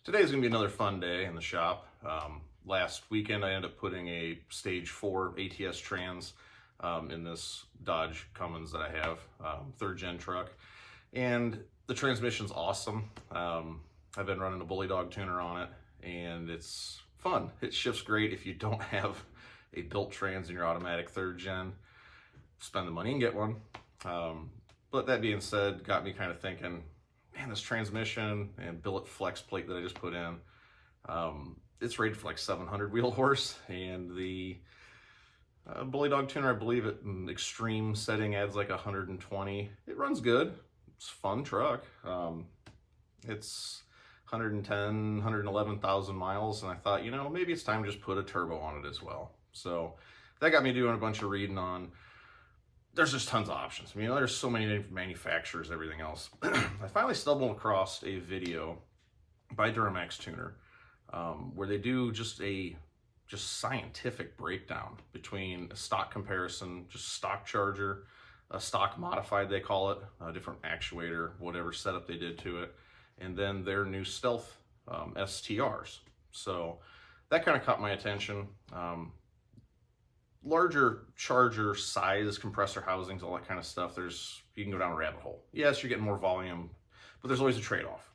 Today's gonna be another fun day in the shop. Last weekend I ended up putting a stage 4 ATS trans in this Dodge Cummins that I have, third gen truck. And the transmission's awesome. I've been running a Bully Dog tuner on it and it's fun. It shifts great if you don't have a built trans in your automatic third gen. Spend the money and get one. But that being said, got me kind of thinking, man, this transmission and billet flex plate that I just put in, it's rated for like 700 wheel horse, and the Bully Dog tuner, I believe it in extreme setting adds like 120. It runs good. It's a fun truck. It's 110, 111,000 miles, and I thought, you know, maybe it's time to just put a turbo on it as well. So that got me doing a bunch of reading on. There's just tons of options. I mean, there's so many different manufacturers, everything else. I finally stumbled across a video by Duramax Tuner where they do just scientific breakdown between a stock comparison, just stock charger, a stock modified, they call it, a different actuator, whatever setup they did to it, and then their new Stealth STRs. So that kind of caught my attention. Larger charger size, compressor housings, all that kind of stuff, you can go down a rabbit hole. Yes, you're getting more volume, but there's always a trade-off.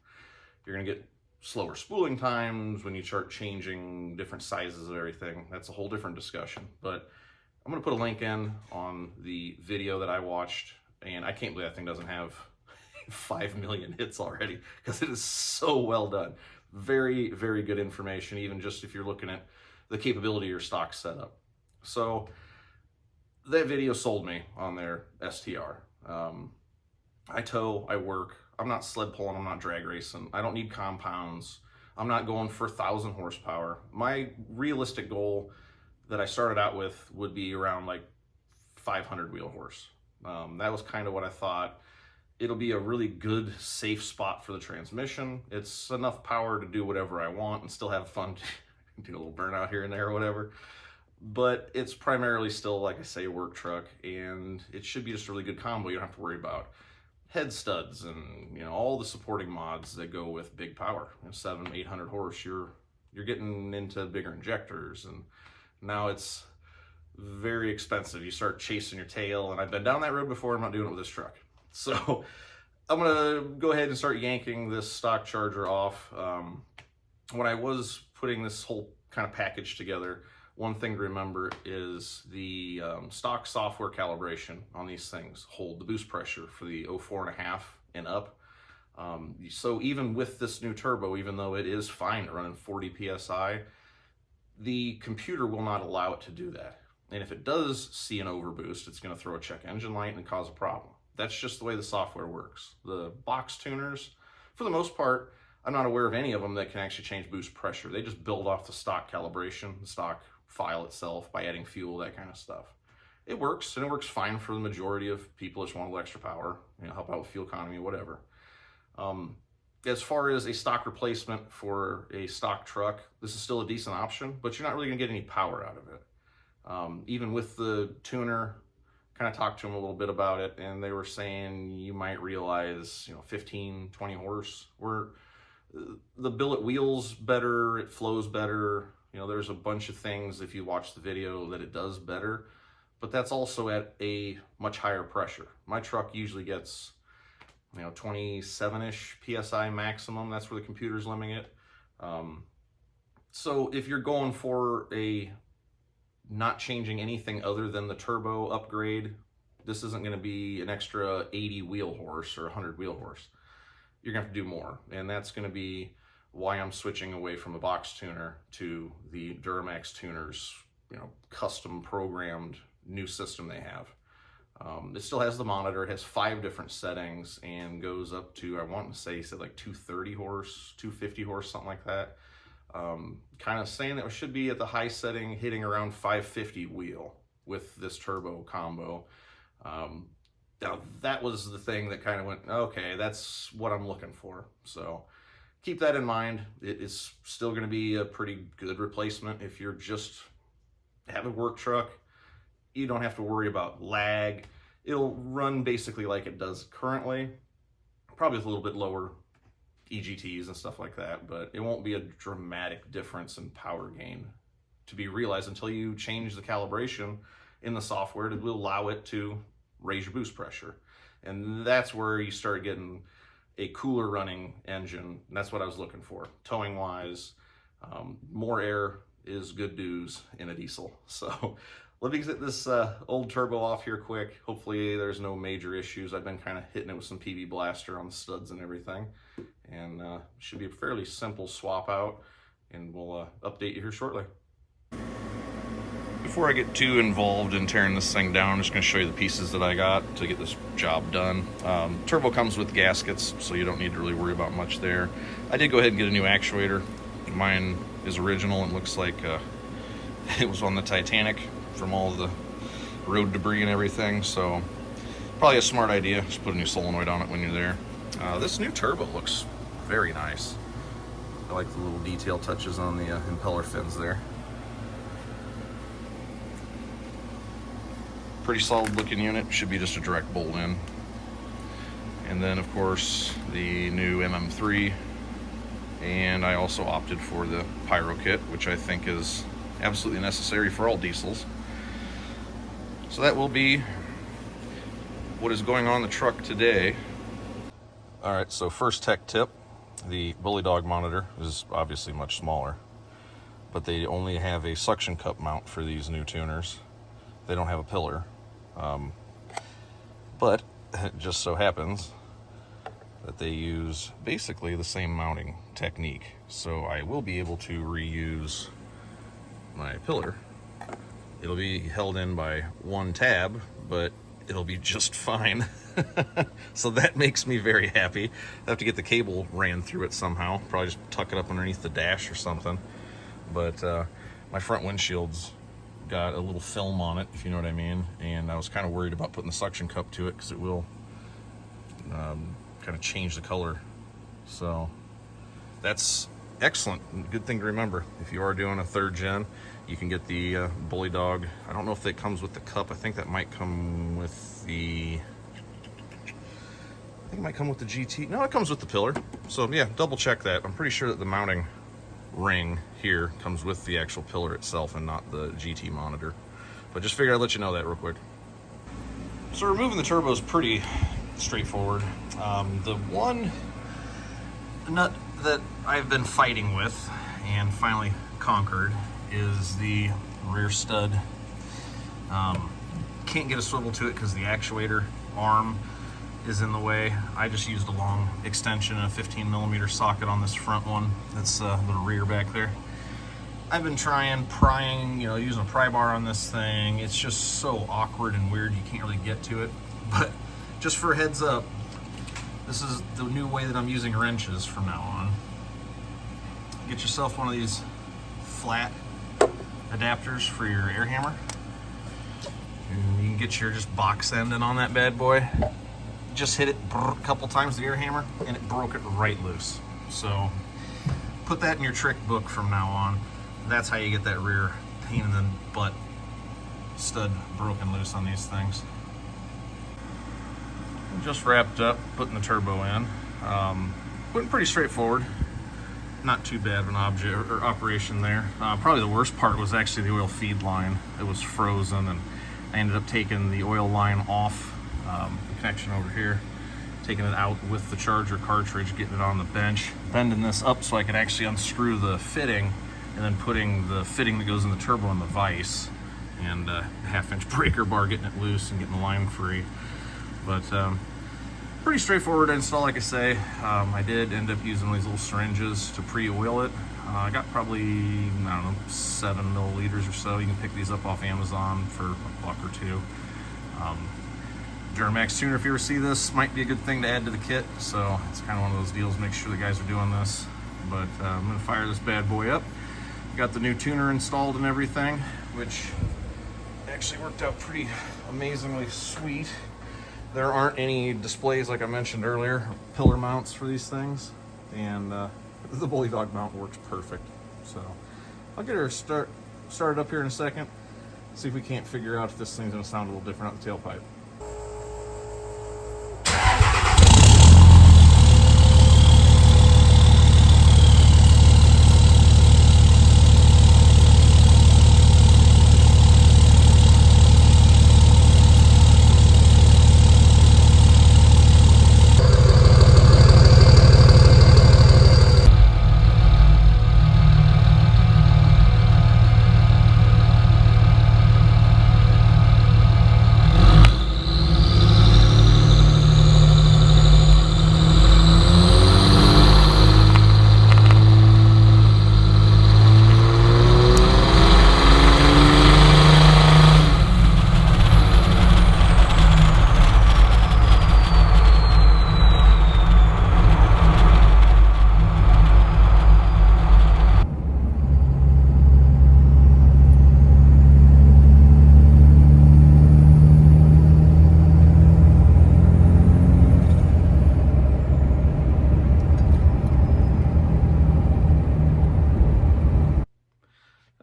You're gonna get slower spooling times when you start changing different sizes of everything. That's a whole different discussion. But I'm gonna put a link in on the video that I watched, and I can't believe that thing doesn't have 5 million hits already, because it is so well done. Very, very good information, even just if you're looking at the capability of your stock setup. So that video sold me on their STR. I tow, I work, I'm not sled pulling, I'm not drag racing, I don't need compounds, I'm not going for 1,000 horsepower. My realistic goal that I started out with would be around like 500 wheel horse. That was kind of what I thought. It'll be a really good, safe spot for the transmission. It's enough power to do whatever I want and still have fun, do a little burnout here and there or whatever. But it's primarily still, like I say, a work truck, and it should be just a really good combo. You don't have to worry about head studs and, you know, all the supporting mods that go with big power. 700, 800 horse, you're getting into bigger injectors, and now it's very expensive. You start chasing your tail, and I've been down that road before. I'm not doing it with this truck. So I'm gonna go ahead and start yanking this stock charger off. When I was putting this whole kind of package together, one thing to remember is the stock software calibration on these things hold the boost pressure for the 04.5 and up. So even with this new turbo, even though it is fine at running 40 PSI, the computer will not allow it to do that. And if it does see an overboost, it's gonna throw a check engine light and cause a problem. That's just the way the software works. The box tuners, for the most part, I'm not aware of any of them that can actually change boost pressure. They just build off the stock calibration, the stock file itself, by adding fuel, that kind of stuff. It works, and it works fine for the majority of people that just want a little extra power, you know, help out with fuel economy, whatever. As far as a stock replacement for a stock truck, this is still a decent option, but you're not really gonna get any power out of it. Even with the tuner, kind of talked to them a little bit about it, and they were saying you might realize, you know, 15, 20 horse, where the billet wheels better, it flows better. You know, there's a bunch of things, if you watch the video, that it does better, but that's also at a much higher pressure. My truck usually gets, you know, 27-ish PSI maximum. That's where the computer's limiting it. So if you're going for a not changing anything other than the turbo upgrade, this isn't going to be an extra 80 wheel horse or 100 wheel horse. You're going to have to do more, and that's going to be why I'm switching away from a box tuner to the Duramax Tuners, you know, custom programmed new system they have. It still has the monitor. It has 5 different settings and goes up to, I want to say, he said like 230 horse, 250 horse, something like that. Kind of saying that it should be at the high setting, hitting around 550 wheel with this turbo combo. Now that was the thing that kind of went, okay, that's what I'm looking for. So keep that in mind. It is still going to be a pretty good replacement. If you're just have a work truck, you don't have to worry about lag. It'll run basically like it does currently, probably with a little bit lower EGTs and stuff like that, but it won't be a dramatic difference in power gain to be realized until you change the calibration in the software to allow it to raise your boost pressure. And that's where you start getting a cooler running engine. And that's what I was looking for. Towing wise, more air is good news in a diesel. So let me get this old turbo off here quick. Hopefully there's no major issues. I've been kind of hitting it with some PV blaster on the studs and everything. And should be a fairly simple swap out. And we'll update you here shortly. Before I get too involved in tearing this thing down, I'm just going to show you the pieces that I got to get this job done. Turbo comes with gaskets, so you don't need to really worry about much there. I did go ahead and get a new actuator. Mine is original and looks like it was on the Titanic from all the road debris and everything, so probably a smart idea. Just put a new solenoid on it when you're there. This new turbo looks very nice. I like the little detail touches on the impeller fins there. Pretty solid looking unit, should be just a direct bolt in. And then of course the new MM3, and I also opted for the pyro kit, which I think is absolutely necessary for all diesels. So that will be what is going on the truck today. All right, so first tech tip, the Bully Dog monitor is obviously much smaller, but they only have a suction cup mount for these new tuners. They don't have a pillar. But it just so happens that they use basically the same mounting technique. So I will be able to reuse my pillar. It'll be held in by one tab, but it'll be just fine. So that makes me very happy. I have to get the cable ran through it somehow. Probably just tuck it up underneath the dash or something. But my front windshield's got a little film on it, if you know what I mean, and I was kind of worried about putting the suction cup to it because it will kind of change the color. So that's excellent. Good thing to remember. If you are doing a third gen, you can get the Bully Dog. I don't know if that comes with the cup. I think that might come with the... I think it might come with the GT. No, it comes with the pillar. So yeah, double check that. I'm pretty sure that the mounting ring here comes with the actual pillar itself and not the GT monitor. But just figured I'd let you know that real quick. So removing the turbo is pretty straightforward. The one nut that I've been fighting with and finally conquered is the rear stud. Can't get a swivel to it because the actuator arm is in the way. I just used a long extension and a 15mm socket on this front one. That's the rear back there. I've been prying, using a pry bar on this thing. It's just so awkward and weird, you can't really get to it. But just for a heads up, this is the new way that I'm using wrenches from now on. Get yourself one of these flat adapters for your air hammer. And you can get your just box ending on that bad boy. Just hit it a couple times with the air hammer and it broke it right loose. So put that in your trick book from now on. That's how you get that rear pain in the butt stud broken loose on these things. Just wrapped up putting the turbo in. Went pretty straightforward. Not too bad of an operation there. Probably the worst part was actually the oil feed line. It was frozen and I ended up taking the oil line off the connection over here, taking it out with the charger cartridge, getting it on the bench, bending this up so I could actually unscrew the fitting, and then putting the fitting that goes in the turbo in the vise, and a 1/2-inch breaker bar, getting it loose and getting the line free. But pretty straightforward install, like I say. I did end up using these little syringes to pre-oil it. I got probably, I don't know, 7 milliliters or so. You can pick these up off Amazon for $1 or $2. Duramax Tuner, if you ever see this, might be a good thing to add to the kit. So it's kind of one of those deals, make sure the guys are doing this. But I'm gonna fire this bad boy up. Got the new tuner installed and everything, which actually worked out pretty amazingly sweet. There aren't any displays, like I mentioned earlier, pillar mounts for these things, and the Bully Dog mount works perfect. So I'll get her started up here in a second, see if we can't figure out if this thing's gonna sound a little different out the tailpipe.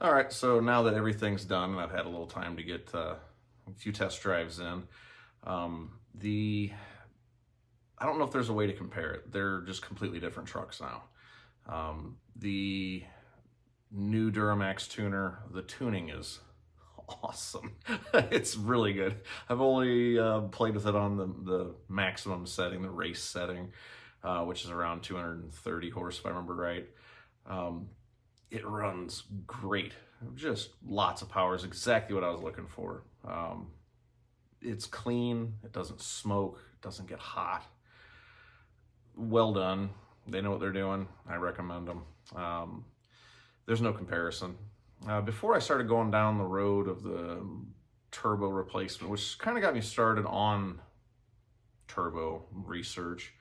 All right, so now that everything's done and I've had a little time to get a few test drives in, I don't know if there's a way to compare it. They're just completely different trucks now. The new Duramax Tuner, the tuning is awesome. It's really good. I've only played with it on the maximum setting, the race setting, which is around 230 horse, if I remember right. It runs great. Just lots of power is exactly what I was looking for. It's clean. It doesn't smoke. It doesn't get hot. Well done. They know what they're doing. I recommend them. There's no comparison. Before I started going down the road of the turbo replacement, which kind of got me started on turbo research,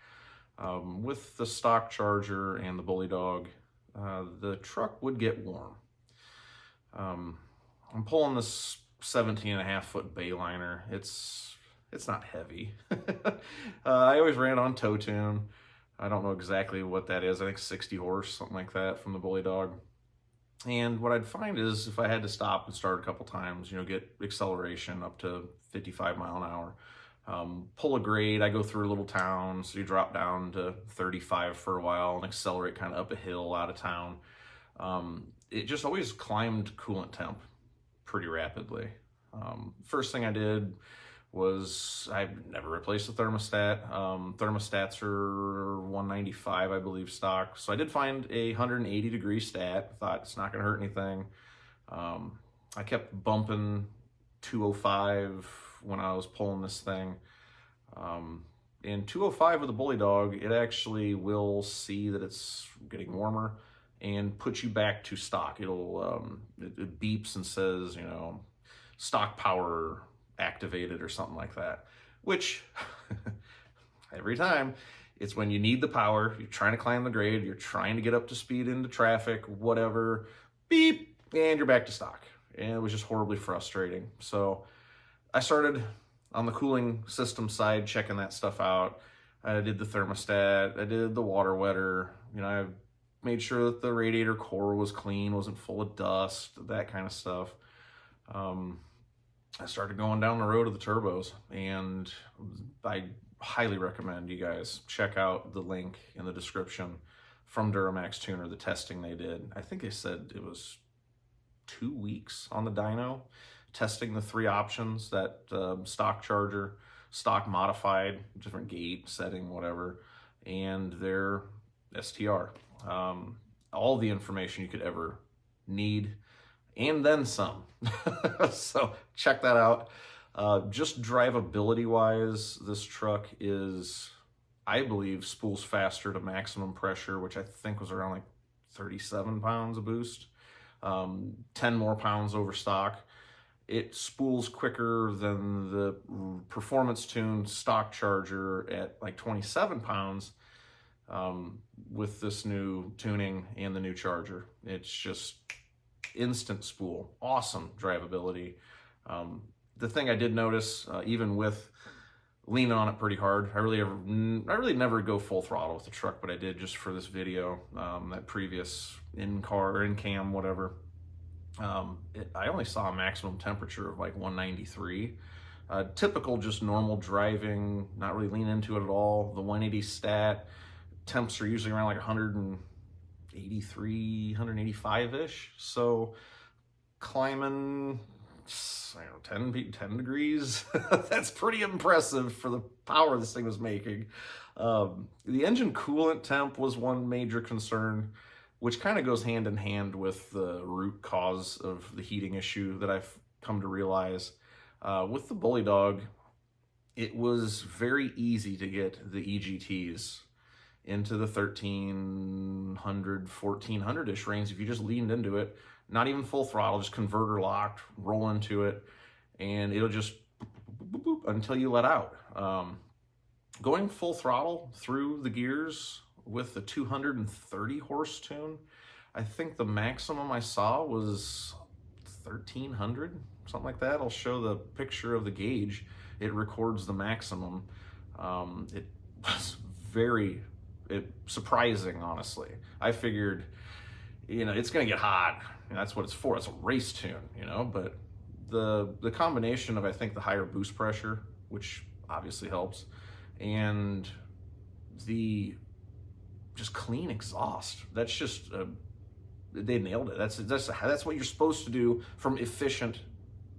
with the stock charger and the bully dog, the truck would get warm. I'm pulling this 17.5-foot Bayliner. It's not heavy. I always ran on tow tune. I don't know exactly what that is. I think 60 horse, something like that, from the bully dog. And what I'd find is if I had to stop and start a couple times, get acceleration up to 55 mile an hour, pull a grade, I go through a little town, so you drop down to 35 for a while and accelerate kind of up a hill out of town. It just always climbed coolant temp pretty rapidly. First thing I did was I've never replaced a thermostat. Thermostats are 195, I believe, stock. So I did find a 180 degree stat. Thought it's not gonna hurt anything. I kept bumping 205 when I was pulling this thing. In 205 with the bully dog, it actually will see that it's getting warmer and put you back to stock. It'll it beeps and says, stock power activated or something like that, which every time it's when you need the power, you're trying to climb the grade, you're trying to get up to speed into traffic, whatever, beep, and you're back to stock. And it was just horribly frustrating. So I started on the cooling system side, checking that stuff out. I did the thermostat, I did the water wetter, I made sure that the radiator core was clean, wasn't full of dust, that kind of stuff. I started going down the road of the turbos, and I highly recommend you guys check out the link in the description from Duramax Tuner, the testing they did. I think they said it was 2 weeks on the dyno, testing the 3 options, that stock charger, stock modified, different gate setting, whatever, and their STR. All the information you could ever need, and then some. So check that out. Just drivability wise, this truck is, I believe, spools faster to maximum pressure, which I think was around like 37 pounds a boost, 10 more pounds over stock. It spools quicker than the performance tuned stock charger at like 27 pounds with this new tuning and the new charger. It's just instant spool, awesome drivability. The thing I did notice, even with leaning on it pretty hard, I really never go full throttle with the truck, but I did just for this video. That previous in-car, in-cam, whatever, I only saw a maximum temperature of like 193. Typical, just normal driving, not really lean into it at all. The 180 stat temps are usually around like 183, 185-ish. So climbing, I don't know, 10 degrees, that's pretty impressive for the power this thing was making. The engine coolant temp was one major concern, which kind of goes hand in hand with the root cause of the heating issue that I've come to realize. With the bully dog, it was very easy to get the EGTs into the 1300, 1400-ish range if you just leaned into it, not even full throttle, just converter locked, roll into it, and it'll just boop, boop, boop, until you let out. Going full throttle through the gears with the 230 horse tune, I think the maximum I saw was 1300, something like that. I'll show the picture of the gauge. It records the maximum. It was very surprising, honestly. I figured you know, it's going to get hot. And that's what it's for. It's a race tune, you know, but the combination of, I think, the higher boost pressure, which obviously helps, and the just clean exhaust, that's just they nailed it. That's what you're supposed to do from efficient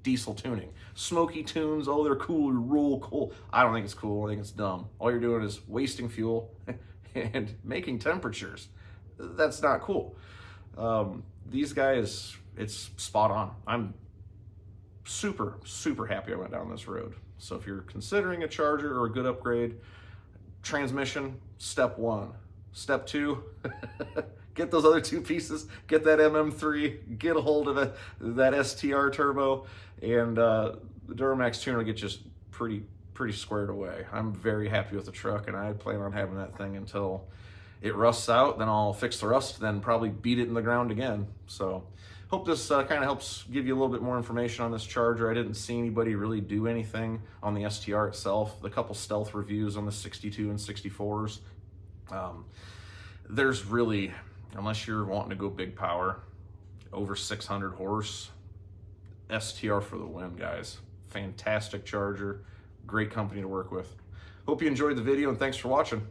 diesel tuning. Smoky tunes, oh, they're cool, you roll cool. I don't think it's cool. I think it's dumb. All you're doing is wasting fuel and making temperatures. That's not cool. These guys, it's spot on. I'm super, super happy I went down this road. So if you're considering a charger or a good upgrade, transmission, step one. Step two, get those other two pieces, get that MM3, get a hold of that STR turbo, and the Duramax Tuner will get just pretty squared away. I'm very happy with the truck, and I plan on having that thing until it rusts out. Then I'll fix the rust, then probably beat it in the ground again. So hope this kind of helps give you a little bit more information on this charger. I didn't see anybody really do anything on the STR itself. The couple stealth reviews on the 62 and 64s. There's really, unless you're wanting to go big power, over 600 horse, STR for the win, guys. Fantastic charger, great company to work with. Hope you enjoyed the video, and thanks for watching.